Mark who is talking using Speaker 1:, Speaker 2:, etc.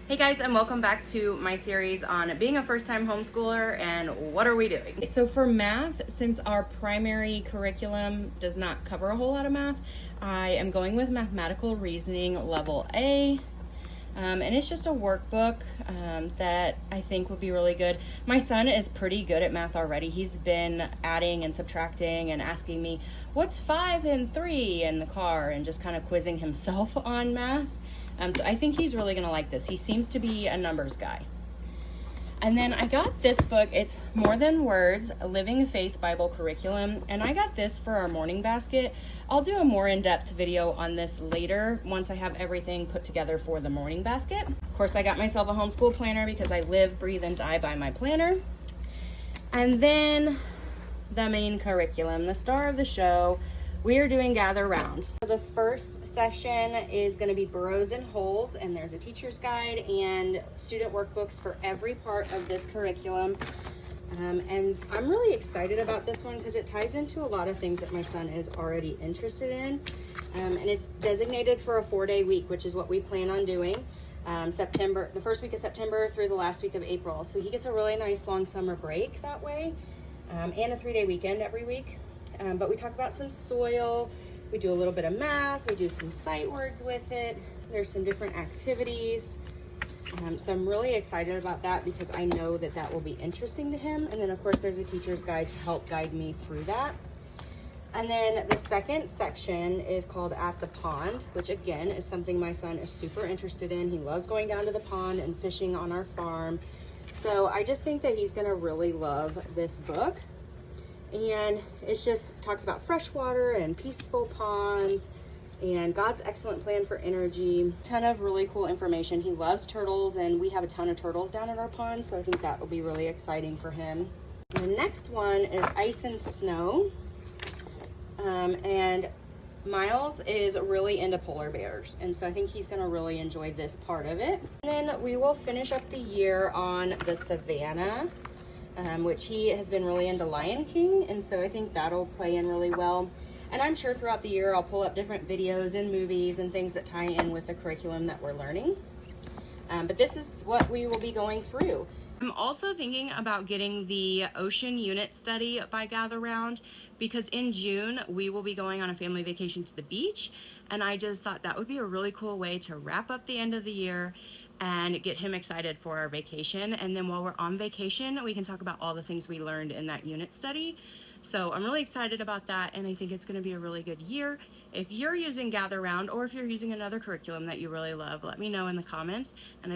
Speaker 1: Hey guys, and welcome back to my series on being a first-time homeschooler and what are we doing. So for math, since our primary curriculum does not cover a whole lot of math, I am going with Mathematical Reasoning Level A. And it's just a workbook that I think would be really good. My son is pretty good at math already. He's been adding and subtracting and asking me, what's 5 and 3 in the car, and just kind of quizzing himself on math. So I think he's really gonna like this. He seems to be a numbers guy. And then I got this book. It's More Than Words, a Living Faith Bible Curriculum. And I got this for our morning basket. I'll do a more in-depth video on this later once I have everything put together for the morning basket. Of course, I got myself a homeschool planner because I live, breathe, and die by my planner. And then the main curriculum, the star of the show, we are doing Gather Round. So the first session is going to be Burrows and Holes, and there's a teacher's guide and student workbooks for every part of this curriculum. And I'm really excited about this one because it ties into a lot of things that my son is already interested in. And it's designated for a 4-day week, which is what we plan on doing. The first week of September through the last week of April. So he gets a really nice long summer break that way, and a 3-day weekend every week. But we talk about some soil, we do a little bit of math, we do some sight words with it. There's some different activities. So I'm really excited about that because I know that that will be interesting to him. And then of course there's a teacher's guide to help guide me through that. And then the second section is called At the Pond, which again is something my son is super interested in. He loves going down to the pond and fishing on our farm. So I just think that he's gonna really love this book. And it just talks about freshwater and peaceful ponds and God's excellent plan for energy. Ton of really cool information. He loves turtles, and we have a ton of turtles down at our pond, so I think that will be really exciting for him. And the next one is Ice and Snow. And Miles is really into polar bears, and so I think he's gonna really enjoy this part of it. And then we will finish up the year on the Savannah, which he has been really into Lion King, and so I think that'll play in really well. And I'm sure throughout the year I'll pull up different videos and movies and things that tie in with the curriculum that we're learning. But this is what we will be going through. I'm also thinking about getting the Ocean Unit Study by Gather Round because in June we will be going on a family vacation to the beach, and I just thought that would be a really cool way to wrap up the end of the year and get him excited for our vacation. And then while we're on vacation, we can talk about all the things we learned in that unit study. So I'm really excited about that, and I think it's going to be a really good year. If you're using Gather Round, or if you're using another curriculum that you really love, let me know in the comments. And